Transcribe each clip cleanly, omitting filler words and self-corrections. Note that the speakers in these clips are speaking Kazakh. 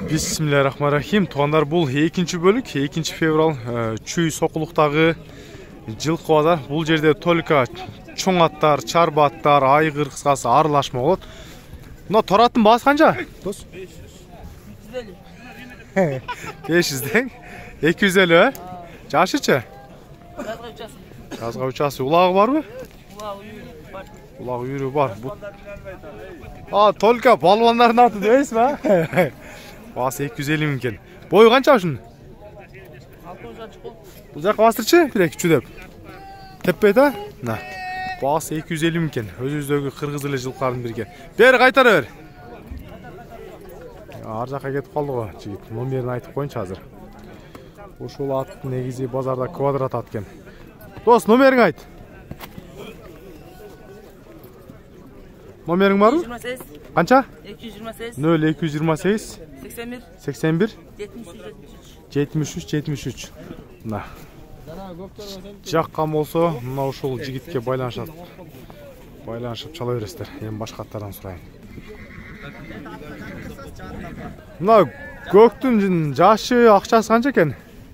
Bismillahirrahmanirrahim. Туғандар, бұл екінші бөлік, 2 феврал Чүй Соқұлықтағы жылқы базар. Бұл жерде только чоң аттар, чарба аттар, айғыр, қысқасы аралашма болады. Мына тұратын басы қанша? 500 250. Жашычы? Жазға учасы. Улағы бар ма? Улағы үйрі бар. Только балуандардың аты дейсіз ба? Басы 250 мекен. Бойы қанша үшін? Бұл жаққа бастырчы? Бір-екі чүдеп. Теппейді? Басы 250 мекен. Өз-өздегі қырғызылы жылқыларын бірге. Бері қайтар өр. Ар жаққа кетіп қалды ғой. Жігіт номерін айтып қойыншы азыр. Ошол ат негізі базарда квадрат аткен. Дос, номерің айт. Номерің бар? 228. Қанша? 228. 0228 81 73. Мына. Жаққан болса, мына ошол жігітке байланышып чала бересіздер. Ең башқа аттардан сұрайын. Мына көктің жашы ақшасы қанша екен?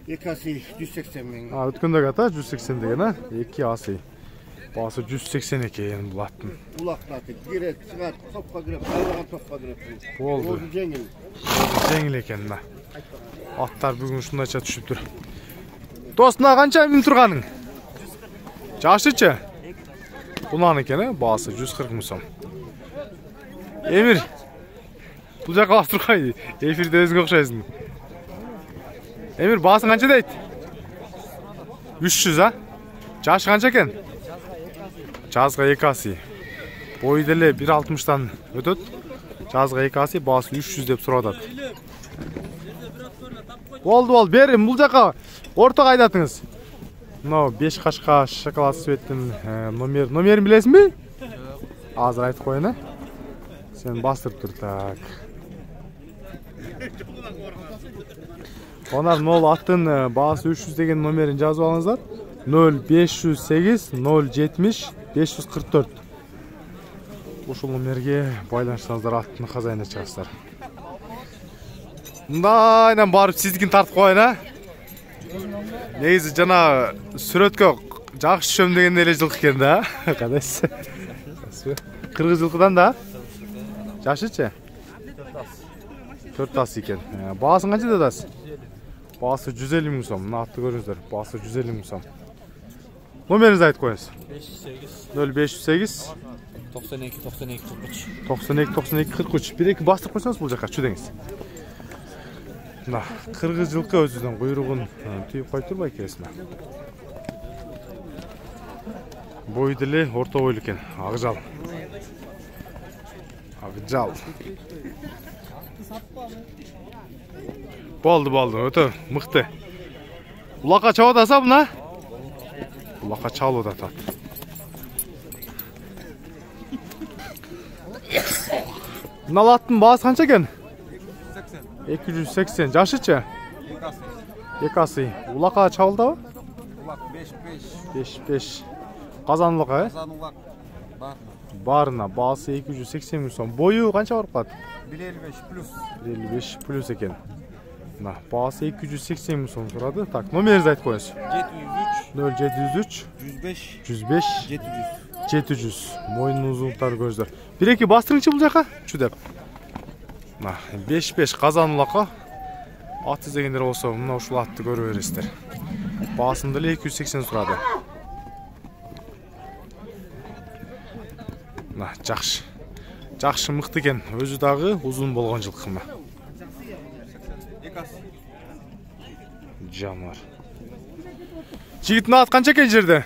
2 асы 180 мың. Өткендегі ата 180 деген, 2 асы. Басы 180 екен бұл аттың. Улақтаты, кирет, шығат, топқа кіріп, қайраған топқа кіріп. Болды. Ол жеңіл. Жеңіл екен, мына. Аттар бүгін шындайша түшіп тұр. Достына қанша мін тұрғаның? Жашычы? Бұнан екен, басы 140 мың сом. Емір, бұл жаққа бас тұрғай, эфирде өзіңе оқшайсың. Емір, басың қанша дейді? 300, а? Жашы қанша екен? Жазға 2 асы. Бойы деле 1.60-тан өтөт. Жазға 2 асы, басы 300 деп сұрадады. Болды, берім, бұл жаққа орта қайдатыңыз. Мынау 5 қашқа шоколад светтің номерін білесің бе? Азыр айтып қойын, сен бастырып тұр, так. Онар 0 аттың басы 300 деген номерін жазып алыңыздар. 0508 070 544. Ошол номерге байланышсаңыздар аттың хозяйына шығасыздар. Мындайдан барып сіздікін тартып қойын, а? Негізі жана сүрөткө жақсы шөм деген эле жылқы екен да. Қадайсыз? Қырғыз жылқыдан да? Жашычы? 4 асы екен. Бағасын қанша дедасыз? Басы 150 мың сом. Мына атты көріңіздер. Басы 150 мың сом. Номеріңізді айтып қойыңыз. 0508 92 43. Бір-екі бастырып қойсаңыз бұл жаққа чүдеңіз. Қырғыз жылқы өзіден құйрығын түйіп қайтыр бай келесіне. Бойдылы орта бойлы екен. Ақжал. Болды, өте мықты. Улаққа чауы даса бұна? Улаққа чауы да тат. Налаттың бағасы қанша екен? 280. Жашычы? 2 асы. Улаққа чауы да ба? Улақ 5. Қазан улаққа, Барына. Бағасы 280 мың сом. Бойы қанша барып қады? 155 плюс екен. Бағасы 280 мың сом тұрады. Так, номеріңізді айтып қойыңыз. 0703 105 700. Мойнын ұзындықтары көздер. Бір-екі бастырыңшы бұл жаққа? Чүдеп. 5 қазан улаққа. Аты дегендер болса, мына ушыл атты көріп бересіздер. Басында 280 тұрады. Жақшы мықты екен. Өзі дағы ұзын болған жылқы ма. Жануар. Жігіттің аты қанша екен жерде?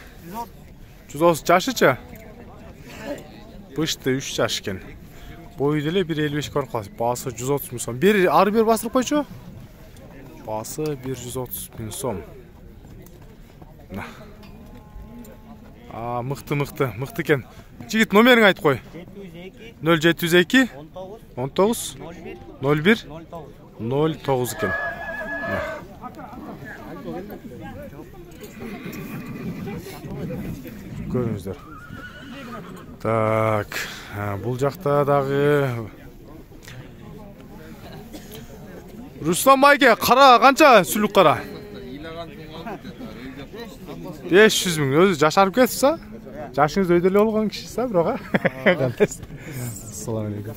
130. Жашычы? Бышты 3 жаш екен. Бойы деле 1.55 көріп қаласы. Басы 130 мың сом. Ары бер бастырып қойшы? Басы 130 мың сом. Мықты екен. Жігіт номерің айтып қой. 0702 19 01 09 екен. Көріңіздер. Так, бұл жақта дағы Ruslan байке, қара қанша сүлік қара? 500 мың. Өзі жашарып кетіпсі? Жашыңыз өйделі олған кішісі, біроға? Ассаламалейкум.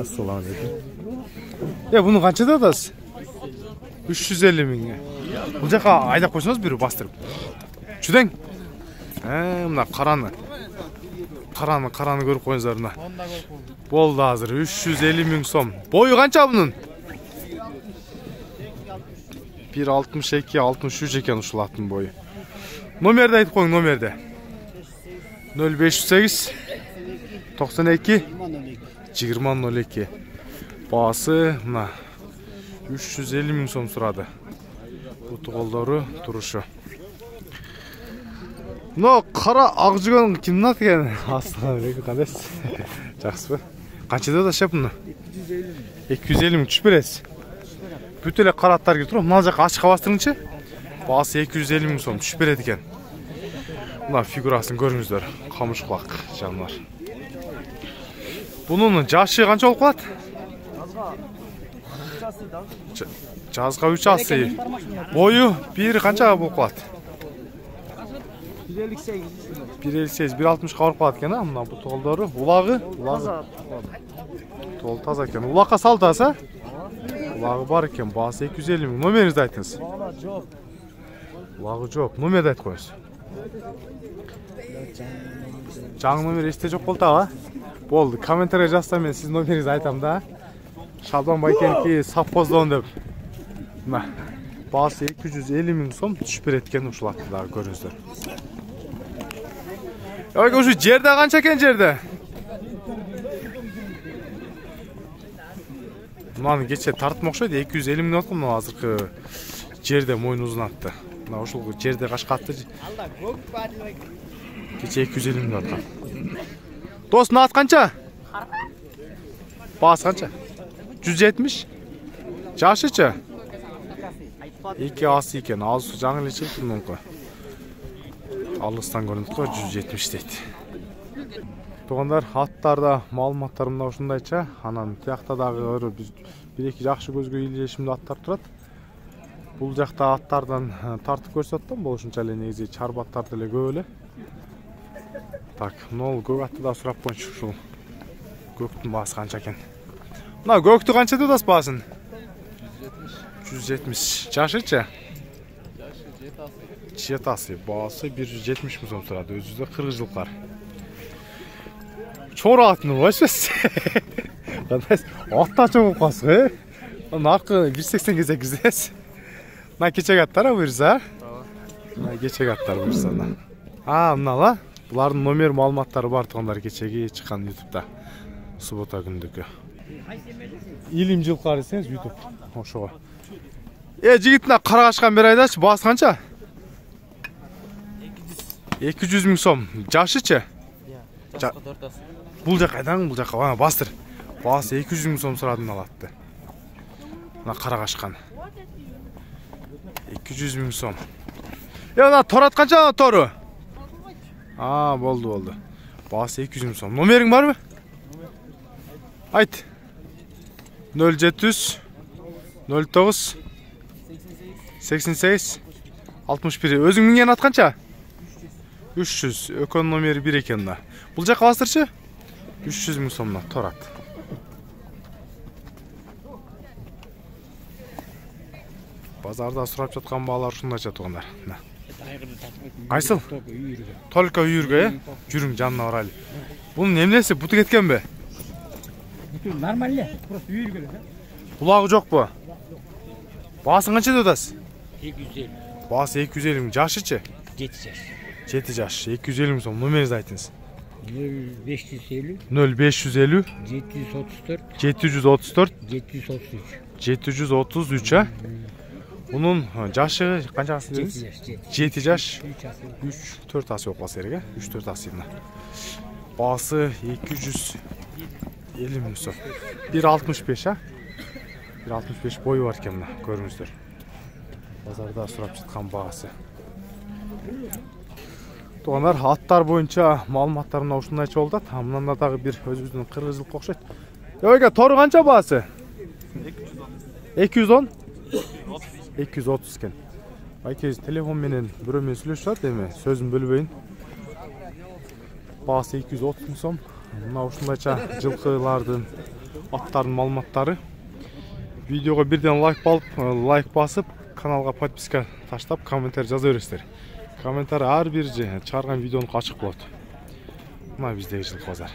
Ассаламалейкум. Бұны қаншада атасыз? 350 мыңға. Бұл жаққа айдап қойсаңыз бірі бастырып. Жүден? Мына қараны көріп қойыңыздар мына. Болды азыр 350 мың сом. Бойы қанша бұның? 1.62-63 екен ұшылатын бойы. Номерді айтып қойың, номерді. 0508 92 2002. Басы мына 350 мың сом сұрады. Бұты қолдары тұрушы. Мұны қара ақ жүген кімнен атқан? Ассаламалейкум, қандайсыз? Жақсы ба? Қаншада да шап мұны? 250 мың түш бересіз. Бүтелі қараттар кетір. Мұнал жаққа ашыққа бастырыңшы. Басы 250 мың сом түш береді екен. Мұна фигурасын көріңіздер. Қамыш құлақ жанлар. Бұның жашы қанша болып қалады? Жазға 3 асы. Бойы бір қанша болып қалады? 1.58, 1.60 қауырып қалады екен. Мұна бұл тоғылдары. Улағы? Тоғыл таза екен. Улаққа салтасы? Улағы бар екен. Басы 250 мың. Номеріңізді айтыңыз. Улағы жоқ. Номерді айт қойыңыз. Жаң номер есте жоқ болды ға? Болды. Комментария жазса мен сіз номеріңізді айтам да. Шалбан байкенки саппоздон деп. Басы 250 мың сом түш береткен ұшылаттыдағы көріңіздер. Уже жерде қанша екен жерде? Мынаны кеше тартып оқшайды, 250 мың отқым, мына азырқы жерде мойын ұзын атты. Мына ұшыл жерде қашқатты. Кеше 250 мың отқам. Достың ат қанша? Басы қанша? 170? Жашычы? 2 асы екен, ауызы жаңылы шығып мүмкін. Алыстан көрінді қой, 170 дейді. Тоғандар, аттарда малыматтарымда ұшындайча, анан тияқтадағы бір-екі жақшы көзге елешімді аттар тұрады. Бұл жақта аттардан тартып көрсеттім, бұл үшінші әлі негізі чарбаттарды әлі көйлі. Так, нол көк атты да сұрап қойыншы шул. Көктің басы қанша екен. Мына көкті қанша дедас басын? 170. Жашычы? Жетасы. Басы 170 мың сом тұрады. Өзізді 40 жылқар. Чор атын ұлайшыз. Атта чоң қасы. Нарқы 180 кезек кізес. Мына кечек аттар бұйырса? Кечек аттар бұйырса. Мынала. Бұлардың номер малыматтары бар тұғандар кечеге шыққан ютубта. Суббота күндікі. Илим жылқар десеңіз ютуб. Ошоға. Жігітіне қара қашқан бер айдашы, басы қанша? 200 мың сом. Жашычы? Бұл жақ айдан, бұл жаққа бана бастыр. Басы 200 мың сом сұрадың алатты. Мына қара қашқан. 200 мың сом. Мына торат қанша торы? Болды. Басы 200 мың сом. Номерің бар ма? Айт. 0700 09 88 61. Өзің мінген ат қанша? 300. Өкон номері 1 екен да. Бұл жаққа бастыршы? 300 мың сомна торат. Базарда сұрап жатқан бағалар шында жатуғандар. Қайсыл? Толка үйірге, жүрің жанына орайлы. Бұның немнесі бұты кеткен бе? Нормально, просто үйірге. Бұлағы жоқ бұ? Басың қанша дедас? 250. Басы 250 мың. Жашычы? 7 жаш. 7 жаш. 250 мың сом. Номеріңізді айтыңыз. 0550 0550 734 734 733. 733 Бұның жашы қаншасы дедіңіз? 7 жаш. 3-4 асы оқыласы керек, 3-4 асы еді. Басы 250 мың сом. 1.65 1.65 бойы бар екен, көріңіздер. Базарда сұрап жатқан бағасы. Туғандар, аттар бойынша малыматтарына ұшынайчы болды. Мұнанда дағы бір өзіміздің қырғыз жылқы оқшайды. Торы қанша бағасы? 210? 230 eкен. Байке телефон менен бирөө менен сүйлөшүп атат, эми сөзүн бөлбөйүн. Баасы 230 миң сом. Мына ушундайча жылкылардын аттардын маалыматтары. Видеого бирден лайк басып, каналга подписка таштап, комментарий жаза бересиздер. Комментарий ар бир чыгарган видеону ачык болот. Мына биздеги жылкы базар.